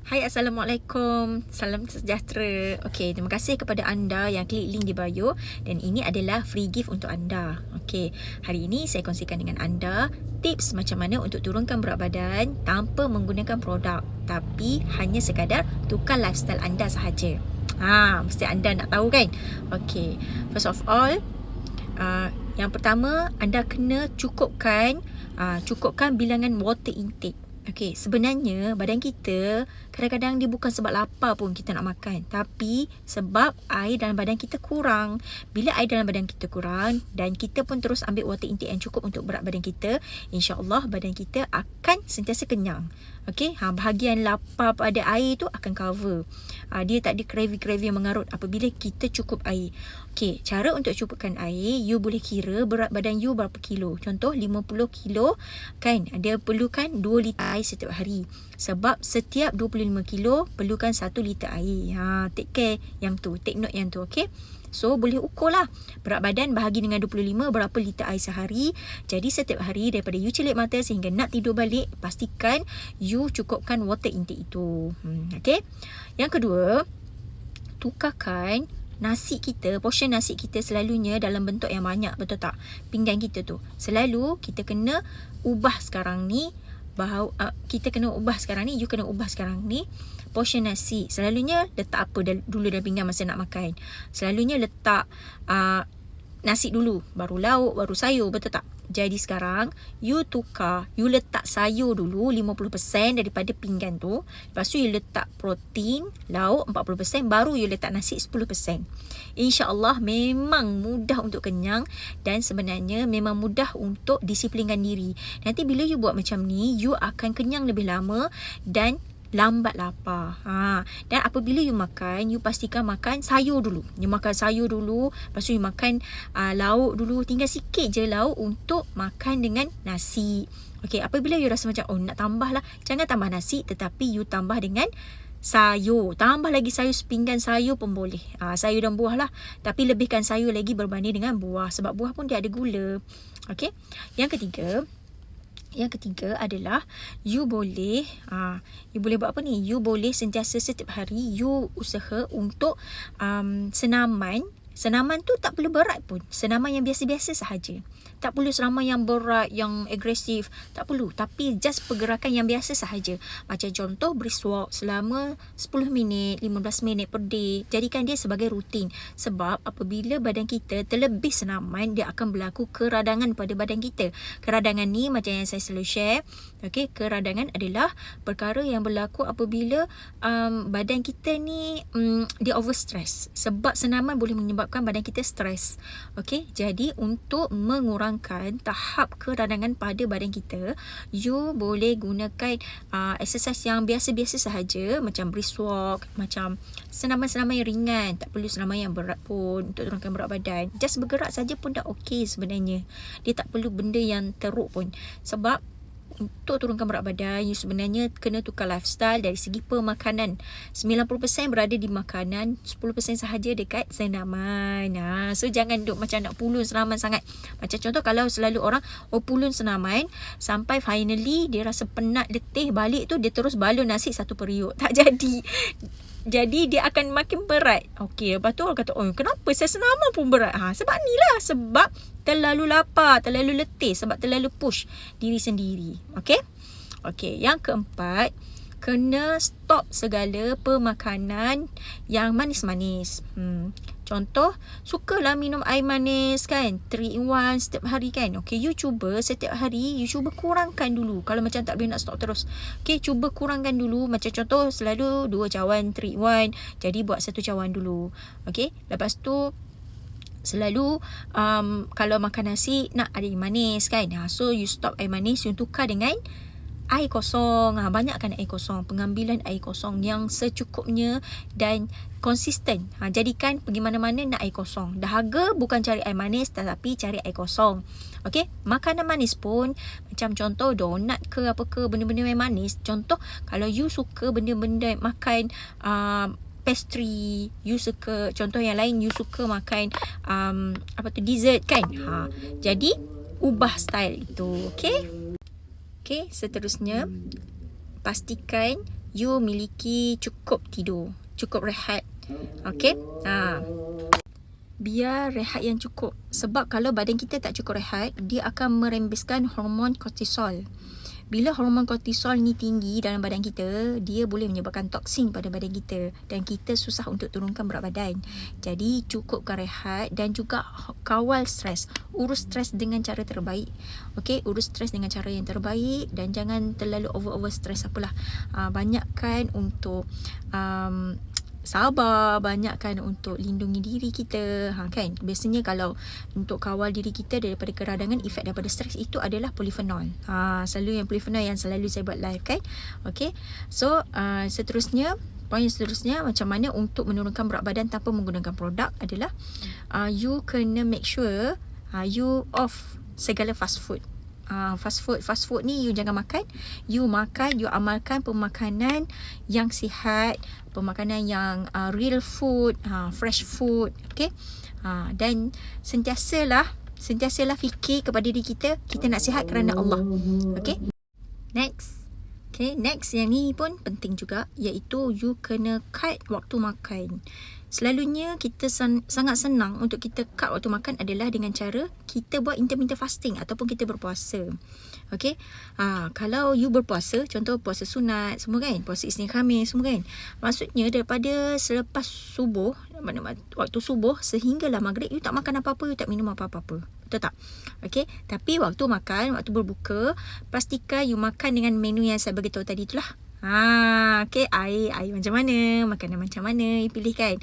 Hai, Assalamualaikum. Salam sejahtera. Okey, terima kasih kepada anda yang klik link di bio dan ini adalah free gift untuk anda. Okey, hari ini saya kongsikan dengan anda tips macam mana untuk turunkan berat badan tanpa menggunakan produk, tapi hanya sekadar tukar lifestyle anda sahaja. Mesti anda nak tahu kan? Okey, first of all, yang pertama anda kena cukupkan bilangan water intake. Okey, sebenarnya badan kita kadang-kadang dia bukan sebab lapar pun kita nak makan, tapi sebab air dalam badan kita kurang. Bila air dalam badan kita kurang dan kita pun terus ambil water intake yang cukup untuk berat badan kita, insya-Allah badan kita akan sentiasa kenyang. Okey, bahagian lapar pada air tu akan cover. Dia tak ada craving-craving yang mengarut apabila kita cukup air. Okey, cara untuk cukupkan air, you boleh kira berat badan you berapa kilo. Contoh 50 kilo kan, dia perlukan 2 liter air setiap hari. Sebab setiap 25 kilo perlukan 1 liter air. Take care yang tu, take note yang tu, okey. So boleh ukur lah berat badan bahagi dengan 25 berapa liter air sehari. Jadi setiap hari daripada you celik mata sehingga nak tidur balik, pastikan you cukupkan water intake itu. Okay. Yang kedua, tukarkan nasi kita, portion nasi kita selalunya dalam bentuk yang banyak, betul tak? Pinggan kita tu. Selalu kita kena ubah sekarang ni, you kena ubah sekarang ni portion nasi. Selalunya letak apa dulu dalam pinggan masa nak makan? Selalunya letak nasi dulu, baru lauk, baru sayur, betul tak? Jadi sekarang you tukar, you letak sayur dulu 50% daripada pinggan tu. Lepas tu you letak protein, lauk 40%, baru you letak nasi 10%. InsyaAllah memang mudah untuk kenyang dan sebenarnya memang mudah untuk disiplinkan diri. Nanti bila you buat macam ni, you akan kenyang lebih lama dan lambat lapar. Dan apabila you makan, you pastikan makan sayur dulu. You makan sayur dulu, lepas tu you makan lauk dulu. Tinggal sikit je lauk untuk makan dengan nasi. Okey, apabila you rasa macam nak tambah lah, jangan tambah nasi, tetapi you tambah dengan sayur. Tambah lagi sayur, sepinggan sayur pun boleh. Sayur dan buah lah. Tapi lebihkan sayur lagi berbanding dengan buah, sebab buah pun dia ada gula. Okey. Yang ketiga adalah you boleh buat apa ni? You boleh sentiasa setiap hari you usaha untuk senaman. Senaman tu tak perlu berat pun. Senaman yang biasa-biasa sahaja. Tak perlu senaman yang berat, yang agresif. Tak perlu. Tapi just pergerakan yang biasa sahaja. Macam contoh brisk walk selama 10 minit, 15 minit per day. Jadikan dia sebagai rutin. Sebab apabila badan kita terlebih senaman, dia akan berlaku keradangan pada badan kita. Keradangan ni macam yang saya selalu share. Okay, keradangan adalah perkara yang berlaku apabila badan kita ni dia overstress. Sebab senaman boleh menyebabkan badan kita stres. Okey, jadi untuk mengurangkan tahap keradangan pada badan kita, you boleh gunakan exercise yang biasa-biasa sahaja, macam brisk walk, macam senaman-senaman yang ringan, tak perlu senaman yang berat pun untuk turunkan berat badan. Just bergerak saja pun dah okey sebenarnya. Dia tak perlu benda yang teruk pun. Sebab untuk turunkan berat badan, you sebenarnya kena tukar lifestyle dari segi pemakanan. 90% berada di makanan, 10% sahaja dekat senaman. So jangan duk macam nak pulun senaman sangat. Macam contoh kalau selalu orang pulun senaman sampai finally dia rasa penat, letih, balik tu dia terus balun nasi satu periuk. Tak jadi. Jadi dia akan makin berat. Okey, lepas tu orang kata, kenapa saya senaman pun berat? Sebab ni lah. Sebab terlalu lapar, terlalu letih, sebab terlalu push diri sendiri. Okey, yang keempat, kena stop segala pemakanan yang manis-manis. Contoh, sukalah minum air manis kan, 3 in 1 setiap hari kan. Okey, you cuba setiap hari, you cuba kurangkan dulu. Kalau macam tak boleh nak stop terus. Okey, cuba kurangkan dulu. Macam contoh, selalu 2 cawan 3 in 1. Jadi buat 1 cawan dulu. Okey, lepas tu selalu kalau makan nasi nak ada air manis kan. So you stop air manis, you tukar dengan air kosong. Banyakkan air kosong. Pengambilan air kosong yang secukupnya dan konsisten. Jadikan pergi mana-mana nak air kosong. Dahaga bukan cari air manis, tetapi cari air kosong. Okey, makanan manis pun macam contoh donat ke apa ke, benda-benda yang manis. Contoh kalau you suka benda-benda makan pastry, you suka, contoh yang lain, you suka makan dessert kan. Jadi ubah style itu. Okey, seterusnya pastikan you miliki cukup tidur, cukup rehat. Okay, biar rehat yang cukup. Sebab kalau badan kita tak cukup rehat, dia akan merembeskan hormon kortisol. Bila hormon kortisol ni tinggi dalam badan kita, dia boleh menyebabkan toksin pada badan kita dan kita susah untuk turunkan berat badan. Jadi cukupkan rehat dan juga kawal stres. Urus stres dengan cara terbaik. Okey, urus stres dengan cara yang terbaik dan jangan terlalu over stres apalah. Banyakkan untuk sabar, banyakkan untuk lindungi diri kita, kan. Biasanya kalau untuk kawal diri kita daripada keradangan, efek daripada stres itu adalah polifenol. Selalu yang polifenol yang selalu saya buat live, kan. Okey. So seterusnya, poin seterusnya, macam mana untuk menurunkan berat badan tanpa menggunakan produk adalah you kena make sure you off segala fast food. Fast food ni you jangan makan. You amalkan pemakanan yang sihat, pemakanan yang real food, fresh food. Okay. Dan sentiasalah fikir kepada diri kita nak sihat kerana Allah. Okay. Next, yang ni pun penting juga, iaitu you kena cut waktu makan. Selalunya kita sangat senang untuk kita cut waktu makan adalah dengan cara kita buat intermittent fasting ataupun kita berpuasa. Okey. Kalau you berpuasa, contoh puasa sunat semua kan, puasa Isnin Khamis semua kan. Maksudnya daripada selepas subuh, waktu subuh sehinggalah maghrib you tak makan apa-apa, you tak minum apa-apa. Betul tak? Okey. Tapi waktu makan, waktu berbuka, pastikan you makan dengan menu yang saya beritahu tadi itulah. Okay, air macam mana, makanan macam mana you pilih kan.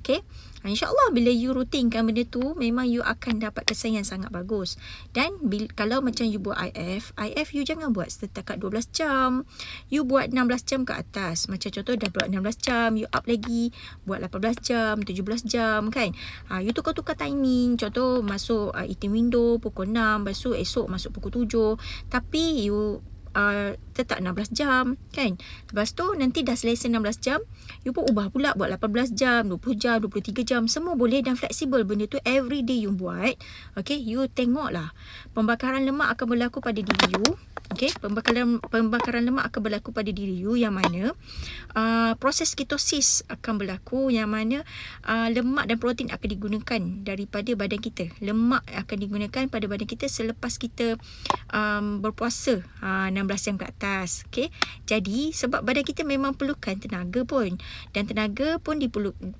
Okay. InsyaAllah bila you rutinkan benda tu, memang you akan dapat kesan yang sangat bagus. Dan kalau macam you buat IF you jangan buat setakat 12 jam. You buat 16 jam ke atas. Macam contoh dah buat 16 jam, you up lagi, buat 18 jam, 17 jam kan. You tukar-tukar timing. Contoh masuk eating window pukul 6, lepas tu esok masuk pukul 7. Tapi you tetap 16 jam kan. Lepas tu nanti dah selesai 16 jam, you pun ubah pula buat 18 jam, 20 jam, 23 jam, semua boleh dan fleksibel. Benda tu every day you buat. Okay, you tengoklah pembakaran lemak akan berlaku pada diri you. Okay, pembakaran lemak akan berlaku pada diri you, yang mana proses ketosis akan berlaku, yang mana lemak dan protein akan digunakan daripada badan kita. Lemak akan digunakan pada badan kita selepas kita berpuasa 16 jam ke atas. Okay. Jadi sebab badan kita memang perlukan tenaga pun, dan tenaga pun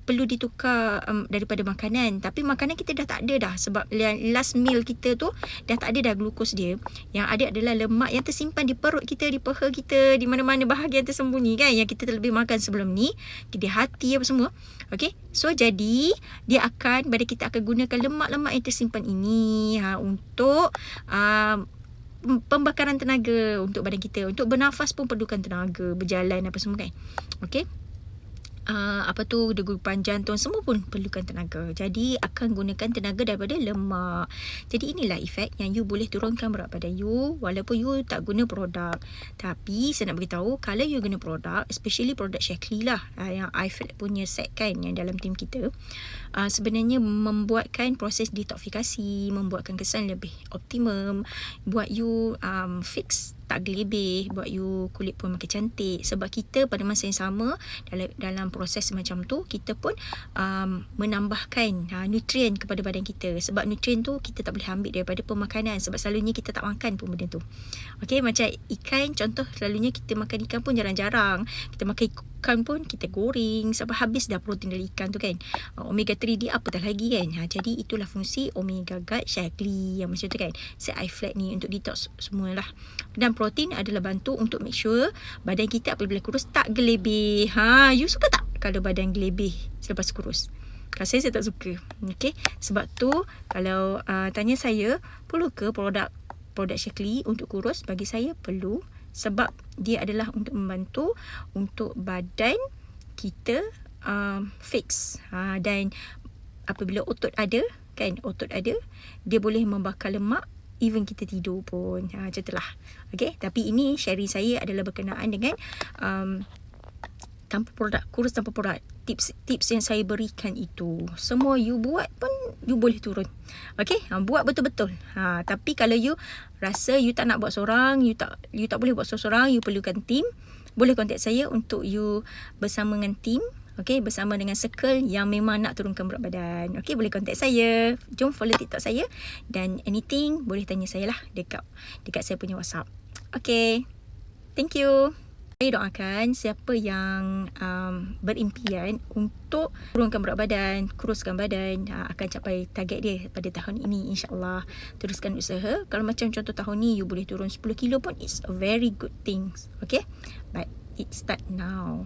perlu ditukar daripada makanan. Tapi makanan kita dah tak ada dah, sebab last meal kita tu dah tak ada dah glukos dia. Yang ada adalah lemak yang tersimpan di perut kita, di peha kita, di mana-mana bahagian tersembunyi kan, yang kita terlebih makan sebelum ni, di hati apa semua. Okay. So jadi badan kita akan gunakan lemak-lemak yang tersimpan ini untuk pembakaran tenaga untuk badan kita. Untuk bernafas pun perlukan tenaga, berjalan apa semua kan. Okey. Degupan jantung semua pun perlukan tenaga. Jadi akan gunakan tenaga daripada lemak. Jadi inilah efek yang you boleh turunkan berat badan you walaupun you tak guna produk. Tapi saya nak beritahu, kalau you guna produk, especially produk Shaklee lah, yang iFat punya set kan, yang dalam tim kita, sebenarnya membuatkan proses detoksifikasi, membuatkan kesan lebih optimum, buat you fix, tak gelebih, buat you kulit pun makin cantik. Sebab kita pada masa yang sama dalam proses macam tu, kita pun menambahkan nutrien kepada badan kita. Sebab nutrien tu kita tak boleh ambil daripada pemakanan, sebab selalunya kita tak makan pun benda tu. Okey, macam ikan contoh, selalunya kita makan ikan pun jarang-jarang. Kita makan ikan pun kita goreng sebab habis dah protein dari ikan tu kan. Omega 3 dia apatah lagi kan. Jadi itulah fungsi Omega Guard Shaklee yang macam tu kan. Set iFat ni untuk detox semualah. Dan protein adalah bantu untuk make sure badan kita apabila kurus tak gelebih. You suka tak kalau badan gelebih selepas kurus? Kalau saya tak suka. Okay. Sebab tu kalau tanya saya, perlu ke produk Shaklee untuk kurus? Bagi saya perlu. Sebab dia adalah untuk membantu untuk badan kita fix. Dan apabila otot ada, dia boleh membakar lemak even kita tidur pun. Macam itulah. Okay. Tapi ini sharing saya adalah berkenaan dengan tanpa produk, kurus tanpa produk. Tips yang saya berikan itu, semua you buat pun you boleh turun. Okay. Buat betul-betul. Tapi kalau you rasa you tak nak buat seorang, you tak boleh buat seorang, you perlukan team, boleh contact saya untuk you bersama dengan team. Okay, bersama dengan circle yang memang nak turunkan berat badan. Okay, boleh contact saya. Jom follow TikTok saya. Dan anything, boleh tanya saya lah dekat saya punya WhatsApp. Okay, thank you. Saya doakan siapa yang berimpian untuk turunkan berat badan, kuruskan badan, akan capai target dia pada tahun ini, insyaAllah. Teruskan usaha. Kalau macam contoh tahun ni, you boleh turun 10 kilo pun, it's a very good thing. Okay, but it start now.